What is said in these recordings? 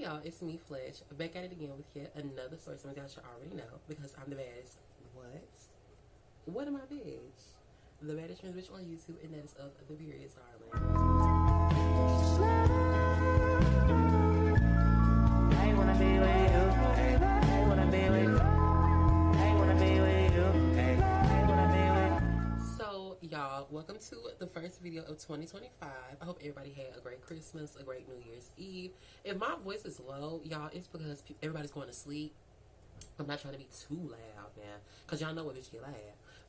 Hey y'all, it's me, Fletch, back at it again with yet another story. Some of y'all should already know because I'm the baddest. What? What am I, bitch? The baddest trans bitch on YouTube, and that is of the periods, darling. I wanna be with you. I wanna be with you. I wanna be with you. I wanna be with you. So, y'all, welcome to the first video of 2025. I hope everybody had a great Christmas, a great New Year's Eve. If my voice is low, y'all, it's because everybody's going to sleep. I'm not trying to be too loud now, because y'all know what bitch get loud.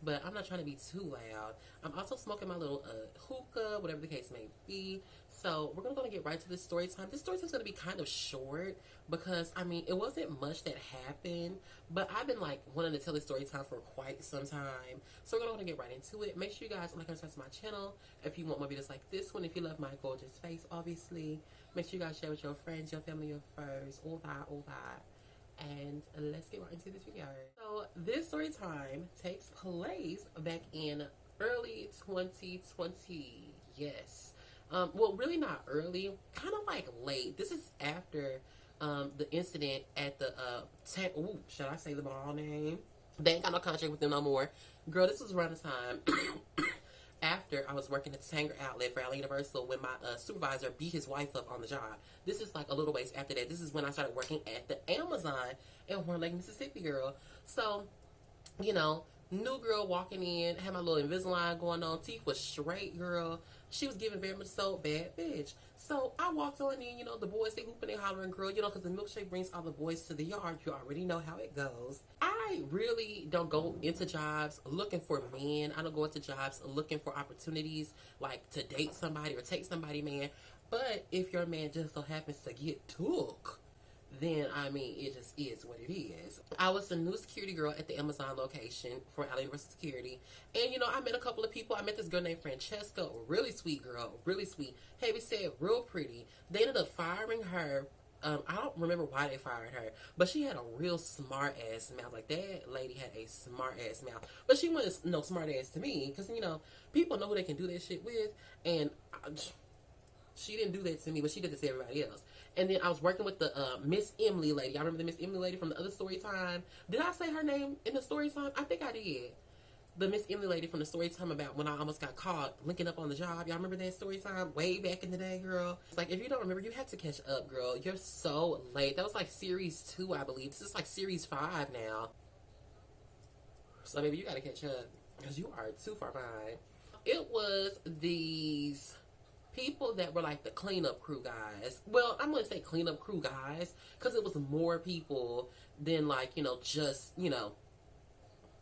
But I'm not trying to be too loud. I'm also smoking my little hookah, whatever the case may be. So we're going to get right to this story time. This story time is going to be kind of short because, I mean, it wasn't much that happened. But I've been, like, wanting to tell this story time for quite some time. So we're going to get right into it. Make sure you guys like and subscribe to my channel if you want more videos like this one. If you love my gorgeous face, obviously. Make sure you guys share with your friends, your family, your friends, all that. And let's get right into this video. So this story time takes place back in early 2020. Yes. Well, really not early, kind of like late. This is after the incident at the should I say the mall name? They ain't got no contract with them no more. Girl, this was around the time after I was working at the Tanger outlet for LA Universal when my supervisor beat his wife up on the job. This is like a little ways after that. This is when I started working at the Amazon in Horn Lake, Mississippi, girl. So, you know, new girl walking in, had my little Invisalign going on, teeth was straight, girl. She was giving very much so bad bitch. So I walked on in, you know, the boys, they hooping and hollering, girl, you know, because the milkshake brings all the boys to the yard. You already know how it goes. I really don't go into jobs looking for men. I don't go into jobs looking for opportunities like to date somebody or take somebody, man. But if your man just so happens to get took, then, I mean, it just is what it is. I was a new security girl at the Amazon location for LA Universal Security. And, you know, I met a couple of people. I met this girl named Francesca, really sweet girl, really sweet. Heavy set, real pretty. They ended up firing her. I don't remember why they fired her, but she had a real smart ass mouth. Like, that lady had a smart ass mouth. But she wasn't no smart ass to me, because, you know, people know who they can do that shit with. And she didn't do that to me, but she did this to everybody else. And then I was working with the Miss Emily lady. Y'all remember the Miss Emily lady from the other story time? Did I say her name in the story time? I think I did. The Miss Emily lady from the story time about when I almost got caught linking up on the job. Y'all remember that story time? Way back in the day, girl. It's like, if you don't remember, you have to catch up, girl. You're so late. That was like series 2, I believe. This is like series 5 now. So maybe you gotta catch up, because you are too far behind. It was these people that were like the cleanup crew guys. Well, I'm going to say cleanup crew guys because it was more people than, like, you know, just, you know,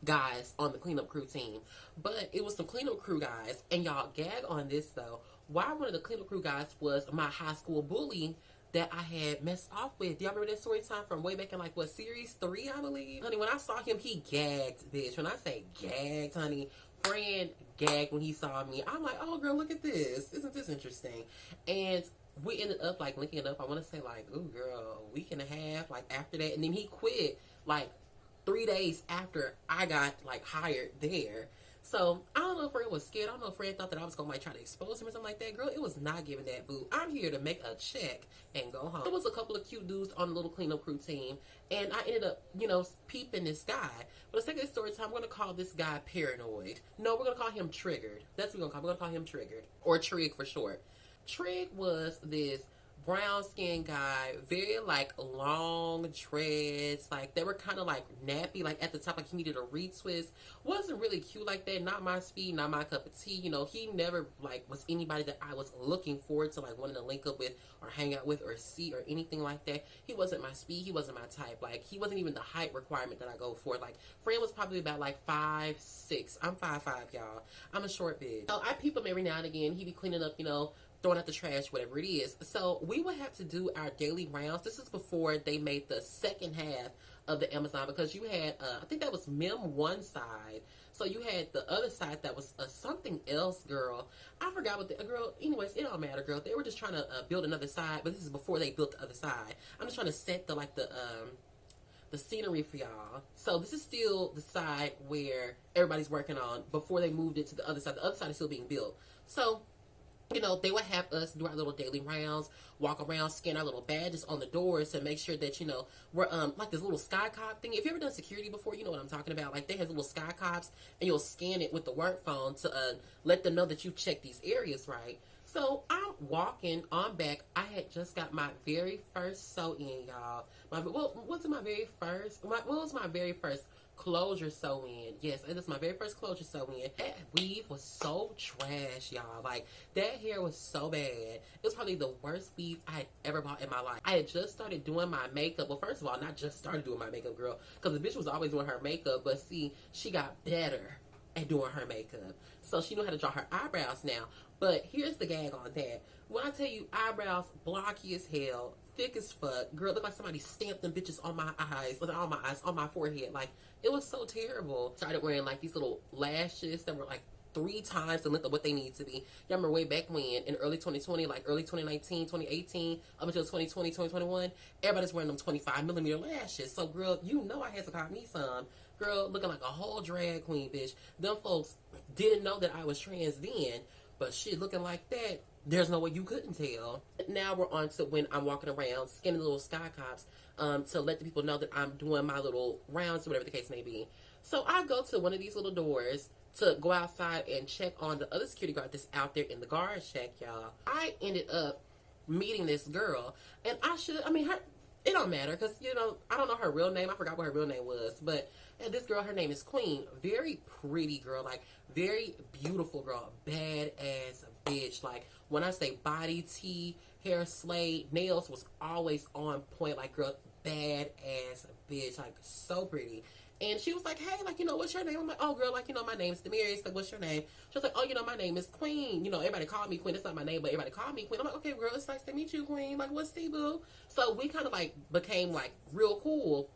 guys on the cleanup crew team. But it was some cleanup crew guys. And y'all, gag on this though. Why one of the cleanup crew guys was my high school bully that I had messed off with. Y'all remember that story time from way back in, like, what, series 3, I believe? Honey, when I saw him, he gagged, bitch. When I say gagged, honey, friend gagged when he saw me. I'm like, oh, girl, look at this. Isn't this interesting? And we ended up, like, linking up, I want to say, like, ooh, girl, a week and a half, like, after that. And then he quit, like, 3 days after I got, like, hired there. So, I don't know if Fred was scared. I don't know if Fred thought that I was going to, like, try to expose him or something like that. Girl, it was not giving that, boo. I'm here to make a check and go home. There was a couple of cute dudes on the little cleanup crew team, and I ended up, you know, peeping this guy. For the sake of this story time, I'm going to call this guy Paranoid. No, we're going to call him Triggered. That's what we're going to call him Triggered, or Trig for short. Trig was this brown skinned guy, very like long dreads, like they were kind of like nappy, like at the top, like he needed a retwist. Wasn't really cute like that, not my speed, not my cup of tea. You know, he never like was anybody that I was looking forward to, like wanting to link up with or hang out with or see or anything like that. He wasn't my speed, he wasn't my type. Like, he wasn't even the height requirement that I go for. Like, Fred was probably about like 5'6". I'm 5'5", y'all. I'm a short bitch. So I peep him every now and again. He be cleaning up, you know, throwing out the trash, whatever it is. So we would have to do our daily rounds. This is before they made the second half of the Amazon, because you had, I think that was Mem one side. So you had the other side that was something else, girl. I forgot what the girl. Anyways, it don't matter, girl. They were just trying to build another side, but this is before they built the other side. I'm just trying to set the scenery for y'all. So this is still the side where everybody's working on before they moved it to the other side. The other side is still being built. So You know, they would have us do our little daily rounds, walk around, scan our little badges on the doors to make sure that, you know, we're, like this little sky cop thing. If you ever done security before, you know what I'm talking about. Like, they have little sky cops, and you'll scan it with the work phone to let them know that you checked these areas right. So I'm walking on back. I had just got my very first sew-in, y'all. Was it my very first? What was my very first closure sew-in? Yes, it was my very first closure sew-in. That weave was so trash, y'all. Like, that hair was so bad. It was probably the worst weave I had ever bought in my life. I had just started doing my makeup. Well, first of all, not just started doing my makeup, girl, because the bitch was always doing her makeup, but see, she got better at doing her makeup. So she knew how to draw her eyebrows now. But here's the gag on that. When I tell you eyebrows blocky as hell, thick as fuck, girl, looked like somebody stamped them bitches on my eyes, on my forehead. Like, it was so terrible. Started wearing like these little lashes that were like 3 times the length of what they need to be. Y'all remember way back when, in early 2020, like early 2019, 2018, up until 2020, 2021, everybody's wearing them 25mm lashes. So, girl, you know I had to cop me some. Girl, looking like a whole drag queen, bitch. Them folks didn't know that I was trans then, but shit, looking like that, there's no way you couldn't tell. Now we're on to when I'm walking around, scanning little sky cops, to let the people know that I'm doing my little rounds, or whatever the case may be. So I go to one of these little doors to go outside and check on the other security guard that's out there in the guard shack, y'all. I ended up meeting this girl, and her, it don't matter, because, you know, I don't know her real name. I forgot what her real name was, but this girl, her name is Queen. Very pretty girl, like, very beautiful girl. Badass bitch. Like, when I say body, tea, hair slayed, nails was always on point. Like, girl, badass bitch. Like, so pretty. And she was like, hey, like, you know, what's your name? I'm like, oh, girl, like, you know, my name's Demarius. Like, what's your name? She was like, oh, you know, my name is Queen. You know, everybody call me Queen. It's not my name, but everybody call me Queen. I'm like, okay, girl, it's nice to meet you, Queen. Like, what's the boo? So we kind of, like, became, like, real cool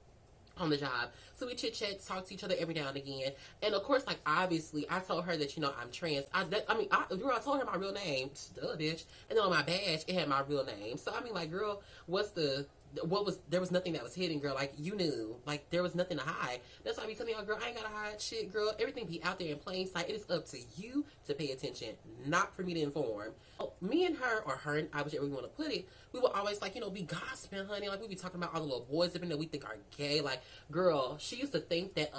on the job. So we chit-chat, talk to each other every now and again. And, of course, like, obviously, I told her that, you know, I'm trans. I told her my real name. Duh, bitch. And then on my badge, it had my real name. So, I mean, like, girl, there was nothing that was hidden, girl. Like, you knew. Like, there was nothing to hide. That's why I be telling y'all, girl, I ain't gotta hide shit, girl. Everything be out there in plain sight. It is up to you to pay attention, not for me to inform. Me and her, or her and I, whichever you want to put it, we will always, like, you know, be gossiping, honey. Like, we be talking about all the little boys that we think are gay. Like, girl, she used to think that,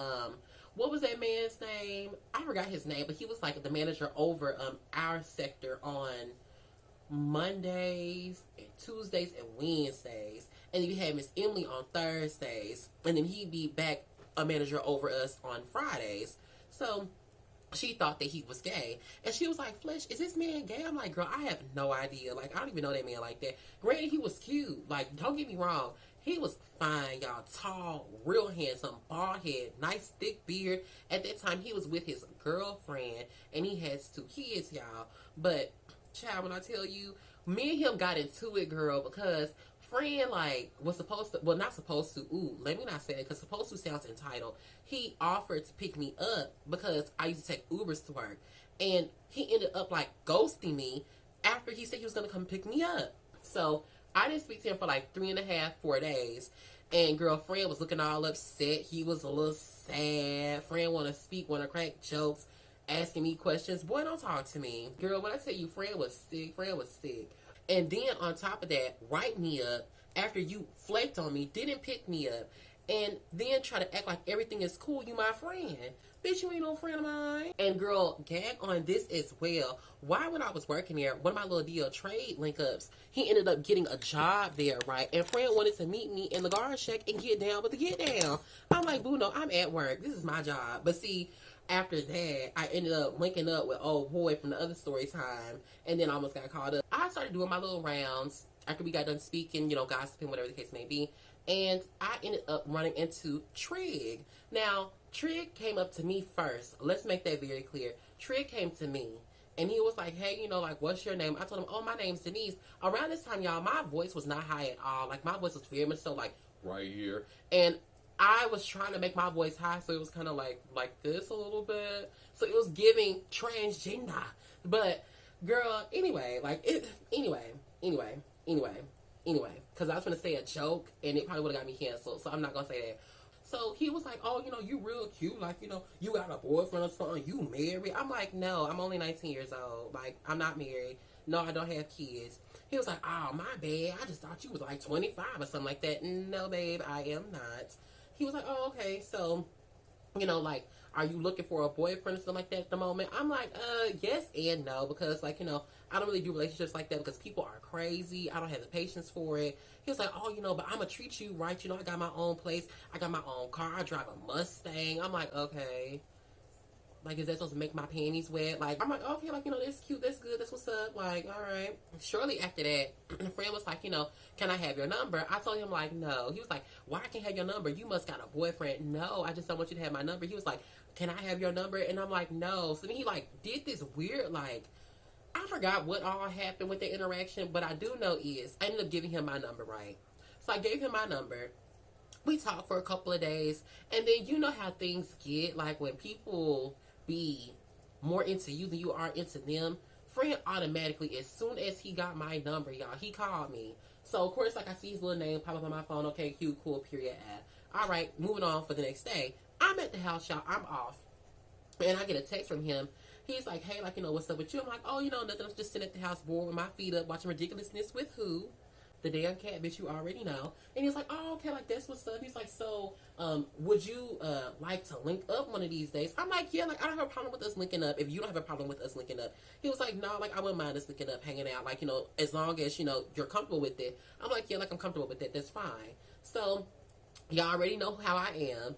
what was that man's name? I forgot his name, but he was, like, the manager over, our sector on Mondays and Tuesdays and Wednesdays. And then we had Miss Emily on Thursdays. And then he'd be back a manager over us on Fridays. So she thought that he was gay. And she was like, Flesh, is this man gay? I'm like, girl, I have no idea. Like, I don't even know that man like that. Granted, he was cute. Like, don't get me wrong. He was fine, y'all. Tall, real handsome, bald head, nice thick beard. At that time, he was with his girlfriend. And he has 2 kids, y'all. But, child, when I tell you, me and him got into it, girl, because friend, like, was supposed to, well, not supposed to, let me not say that, because supposed to sounds entitled. He offered to pick me up because I used to take Ubers to work. And he ended up, like, ghosting me after he said he was going to come pick me up. So, I didn't speak to him for, like, 3.5, 4 days. And girlfriend was looking all upset. He was a little sad. Friend want to speak, want to crack jokes, asking me questions. Boy, don't talk to me. Girl, when I tell you friend was sick, friend was sick. And then on top of that, write me up after you flaked on me, didn't pick me up, and then try to act like everything is cool. You my friend. Bitch, you ain't no friend of mine. And girl, gag on this as well. Why, when I was working there, one of my little DL trade link-ups, he ended up getting a job there, right? And friend wanted to meet me in the guard shack and get down with the get down. I'm like, boo, no, I'm at work. This is my job. But see, after that, I ended up linking up with old boy from the other Storytime, and then I almost got caught up. I started doing my little rounds after we got done speaking, you know, gossiping, whatever the case may be, and I ended up running into Trig. Now, Trig came up to me first. Let's make that very clear. Trig came to me, and he was like, hey, you know, like, what's your name? I told him, oh, my name's Denise. Around this time, y'all, my voice was not high at all. Like, my voice was very much so, like, right here. And I was trying to make my voice high, so it was kind of like this a little bit. So it was giving transgender. But, girl, anyway, because I was going to say a joke, and it probably would have got me canceled, so I'm not going to say that. So he was like, oh, you real cute. Like, you got a boyfriend or something. You married? I'm like, no, I'm only 19 years old. Like, I'm not married. No, I don't have kids. He was like, oh, my bad. I just thought you was like 25 or something like that. No, babe, I am not. He was like, oh, okay. So, like, are you looking for a boyfriend or something like that at the moment? I'm like, yes and no, because, like, I don't really do relationships like that because people are crazy. I don't have the patience for it. He was like, oh, but I'm going to treat you right. I got my own place. I got my own car. I drive a Mustang. I'm like, okay. Like, is that supposed to make my panties wet? Like, I'm like, okay, like, that's cute, that's good, that's what's up. Like, all right. Shortly after that, a friend was like, can I have your number? I told him, like, no. He was like, why I can't have your number? You must got a boyfriend. No, I just don't want you to have my number. He was like, can I have your number? And I'm like, no. So then he, like, did this weird, like, I forgot what all happened with the interaction, but I do know is I ended up giving him my number, right? So I gave him my number. We talked for a couple of days, and then you know how things get, like, when people be more into you than you are into them. Friend automatically, as soon as he got my number, y'all, he called me. So, of course, like, I see his little name pop up on my phone. Okay, cute, cool, period, all right, moving on for the next day. I'm at the house, y'all. I'm off. And I get a text from him. He's like, hey, like, what's up with you? I'm like, oh, nothing. I'm just sitting at the house bored with my feet up, watching ridiculousness with who? The damn cat, bitch, you already know. And he's like, oh, okay, like, that's what's up. He's like, so, would you, like to link up one of these days? I'm like, yeah, like, I don't have a problem with us linking up if you don't have a problem with us linking up. He was like, no, like, I wouldn't mind us linking up, hanging out, like, as long as, you're comfortable with it. I'm like, yeah, like, I'm comfortable with it. That's fine. So, y'all already know how I am.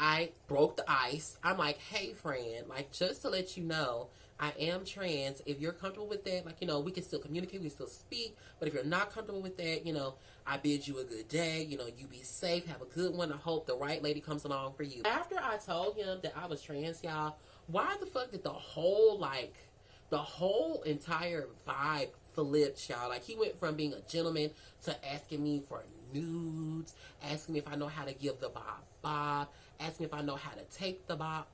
I broke the ice. I'm like, hey, friend, like, just to let you know, I am trans. If you're comfortable with that, like, we can still communicate, we can still speak. But if you're not comfortable with that, I bid you a good day. You be safe, have a good one. I hope the right lady comes along for you. After I told him that I was trans, y'all, why the fuck did the whole entire vibe flip, y'all? Like, he went from being a gentleman to asking me for nudes, asking me if I know how to give the bob, asking me if I know how to take the bob,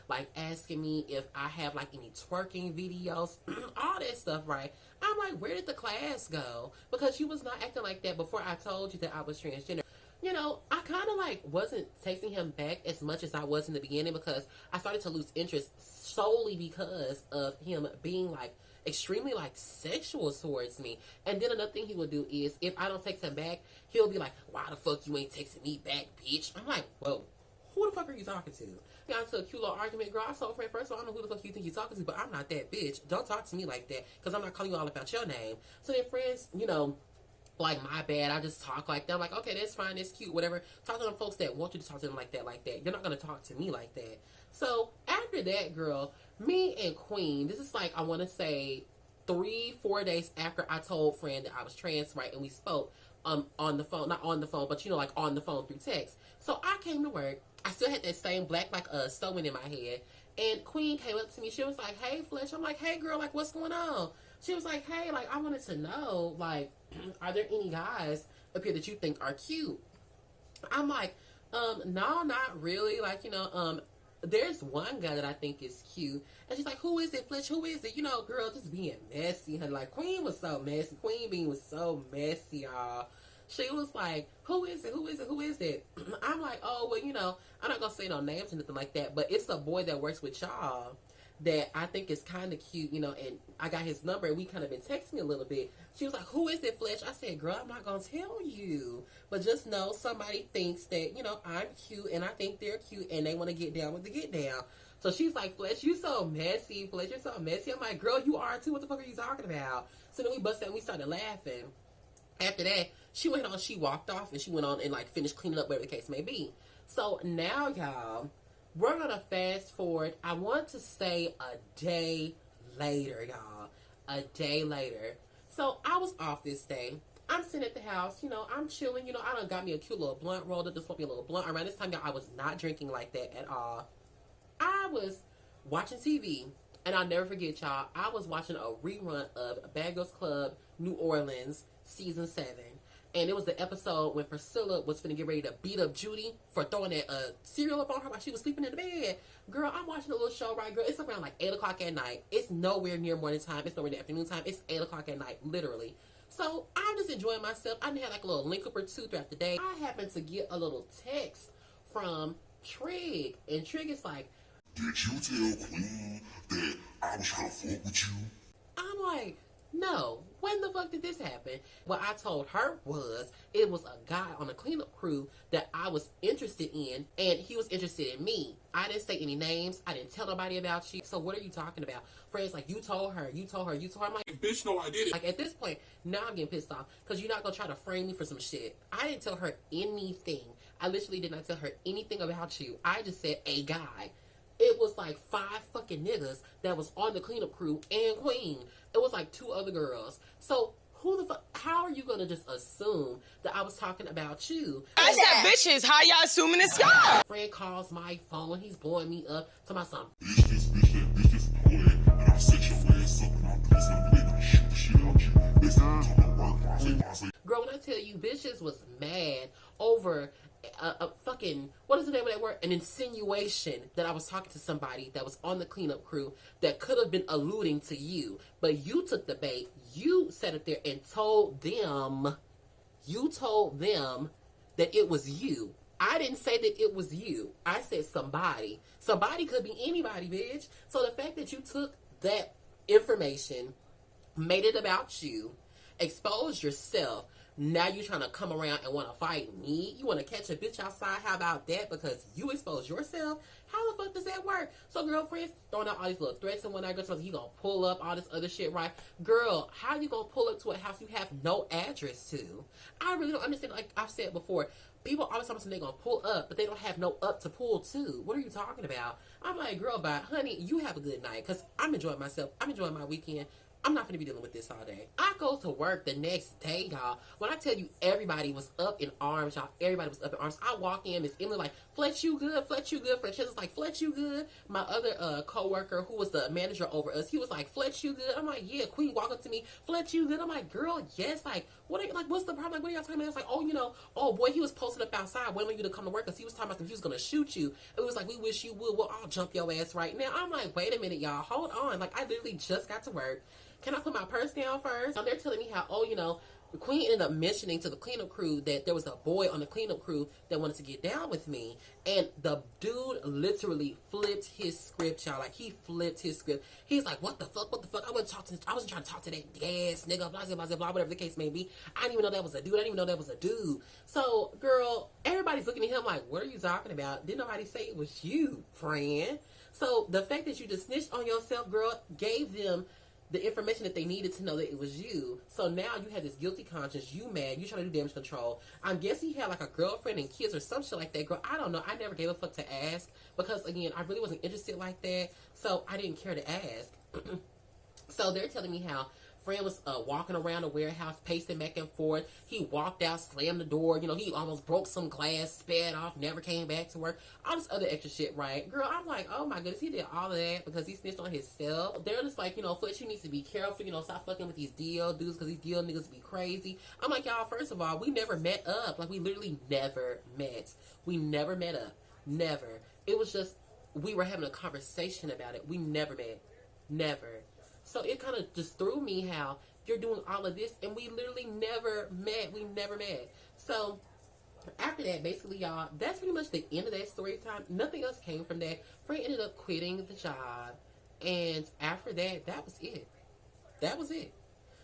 like asking me if I have like any twerking videos, all that stuff, right? I'm like, where did the class go? Because you was not acting like that before I told you that I was transgender. I kind of like wasn't texting him back as much as I was in the beginning because I started to lose interest solely because of him being like extremely like sexual towards me. And then another thing he would do is if I don't text him back, he'll be like, why the fuck you ain't texting me back, bitch? I'm like, whoa, who the fuck are you talking to? Got into a cute little argument, girl. I told friend, first of all, I don't know who the fuck you think you're talking to, but I'm not that bitch. Don't talk to me like that because I'm not calling you all about your name. So then friends, like, my bad, I just talk like that. I'm like, okay, that's fine, that's cute, whatever. Talk to them folks that want you to talk to them like that. You're not going to talk to me like that. So, after that, girl, me and Queen, this is like, I want to say 3-4 days after I told friend that I was trans, right, and we spoke on the phone, not on the phone, but, like, on the phone through text. So, I came to work. I still had that same black, like, sewing in my head. And Queen came up to me. She was like, hey, Fletch. I'm like, hey, girl, like, what's going on? She was like, hey, like, I wanted to know, like, are there any guys up here that you think are cute? I'm like, no, not really. Like, there's one guy that I think is cute. And she's like, who is it, Fletch? Who is it? Girl, just being messy. Honey. Like, Queen was so messy. Queen Bean was so messy, y'all. She was like, who is it? Who is it? Who is it? I'm like, oh, well, I'm not going to say no names or nothing like that. But it's a boy that works with y'all that I think is kind of cute, and I got his number and we kind of been texting a little bit. She was like, who is it, Fletch? I said, girl, I'm not going to tell you. But just know somebody thinks that, I'm cute and I think they're cute and they want to get down with the get down. So she's like, Fletch, you so messy. Fletch, you're so messy. I'm like, girl, you are too. What the fuck are you talking about? So then we busted out and we started laughing. After that, she walked off and she went on and like finished cleaning up, whatever the case may be. So now, y'all, we're going to fast forward, I want to say a day later, y'all. A day later. So I was off this day. I'm sitting at the house, I'm chilling, I done got me a cute little blunt rolled up, just want me a little blunt. Around this time, y'all, I was not drinking like that at all. I was watching TV, and I'll never forget, y'all, I was watching a rerun of Bad Girls Club, New Orleans, Season 7. And it was the episode when Priscilla was finna get ready to beat up Judy for throwing that cereal up on her while she was sleeping in the bed. Girl, I'm watching a little show, right, girl? It's around like 8 o'clock at night. It's nowhere near morning time. It's nowhere near afternoon time. It's 8 o'clock at night, literally. So I'm just enjoying myself. I had like a little link up or two throughout the day. I happened to get a little text from Trig. And Trig is like, did you tell Queen that I was trying to fuck with you? I'm like, no, when the fuck did this happen? What I told her was it was a guy on the cleanup crew that I was interested in, and he was interested in me. I didn't say any names. I didn't tell nobody about you. So what are you talking about? Friends, like, you told her. I'm like, Bitch, no, I did it. Like, at this point, now I'm getting pissed off because you're not going to try to frame me for some shit. I didn't tell her anything. I literally did not tell her anything about you. I just said a guy. It was like 5 fucking niggas that was on the cleanup crew and Queen. It was like 2 other girls. So who the fuck? How are you gonna just assume that I was talking about you? I said bitches. How y'all assuming it's y'all? Friend calls my phone. He's blowing me up to my son. Bitch, this boy, and I'll set your ass up and I'll do something and I'll shoot the shit out you. Bitch, I'm talking about work. Girl, when I tell you, bitches was mad over a fucking, what is the name of that word? An insinuation that I was talking to somebody that was on the cleanup crew that could have been alluding to you. But you took the bait. You sat up there and told them that it was you. I didn't say that it was you. I said somebody. Somebody could be anybody, bitch. So the fact that you took that information, made it about you, exposed yourself, now you're trying to come around and want to fight me? You want to catch a bitch outside? How about that? Because you exposed yourself? How the fuck does that work? So girlfriends throwing out all these little threats and whatnot. So he gonna pull up all this other shit, right? Girl, how you gonna pull up to a house you have no address to? I really don't understand. Like I've said before, people always tell me they're gonna pull up, but they don't have no up to pull to. What are you talking about? I'm like, girl, bye, honey, you have a good night. Because I'm enjoying myself. I'm enjoying my weekend. I'm not going to be dealing with this all day. I go to work the next day, y'all. When I tell you everybody was up in arms, y'all, everybody was up in arms. I walk in, Miss Emily like, Fletch, you good? Fletch, you good? Francesca's like, Fletch, you good? My other coworker, who was the manager over us, he was like, Fletch, you good? I'm like, yeah. Queen walk up to me, Fletch, you good? I'm like, girl, yes. Like, what? Like, what's the problem? Like, what are y'all talking about? It's like, oh, you know, oh boy, he was posted up outside waiting for you to come to work because he was talking about he was gonna shoot you. It was like, we wish you would. Well, I'll jump your ass right now. I'm like, wait a minute, y'all, hold on. Like, I literally just got to work. Can I put my purse down first? They're telling me how, oh, you know, the Queen ended up mentioning to the cleanup crew that there was a boy on the cleanup crew that wanted to get down with me. And the dude literally flipped his script, y'all. Like, he flipped his script. He's like, what the fuck? I wasn't trying to talk to that gas nigga, blah, blah, blah, blah, whatever the case may be. I didn't even know that was a dude. I didn't even know that was a dude. So, girl, everybody's looking at him like, what are you talking about? Didn't nobody say it was you, friend? So, the fact that you just snitched on yourself, girl, gave them the information that they needed to know that it was you. So now you had this guilty conscience. You mad. You trying to do damage control. I'm guessing he had like a girlfriend and kids or some shit like that. Girl, I don't know. I never gave a fuck to ask because, again, I really wasn't interested like that. So I didn't care to ask. So they're telling me how friend was walking around the warehouse, pacing back and forth. He walked out, slammed the door. You know, he almost broke some glass, sped off, never came back to work. All this other extra shit, right? Girl, I'm like, oh my goodness, he did all of that because he snitched on himself. They're just like, you know, Fletch, you need to be careful. You know, stop fucking with these DL dudes because these DL niggas be crazy. I'm like, y'all, first of all, we never met up. Like, we literally never met. We never met up. Never. It was just, we were having a conversation about it. We never met. Never. So it kind of just threw me how you're doing all of this and we literally never met. We never met. So after that, basically, y'all, that's pretty much the end of that story time. Nothing else came from that. Frank ended up quitting the job. And after that, that was it. That was it.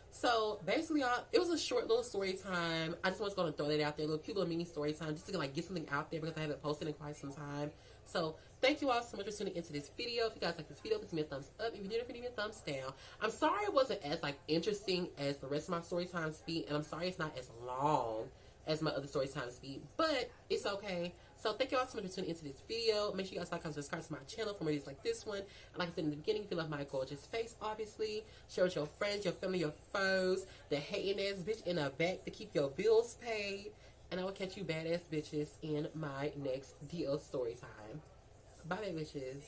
So basically, y'all, it was a short little story time. I just was going to throw that out there, a little cute little mini story time, just to like get something out there because I haven't posted in quite some time. So thank you all so much for tuning into this video. If you guys like this video, please give me a thumbs up. If you didn't, give me a thumbs down. I'm sorry it wasn't as like interesting as the rest of my story time speed, and I'm sorry it's not as long as my other story time speed, but it's okay. So thank you all so much for tuning into this video. Make sure you guys like and subscribe to my channel for more videos like this one. And like I said in the beginning, if you love my gorgeous face, obviously, share with your friends, your family, your foes, the hating ass bitch in the back to keep your bills paid. And I will catch you badass bitches in my next DL story time. Bye, bitches.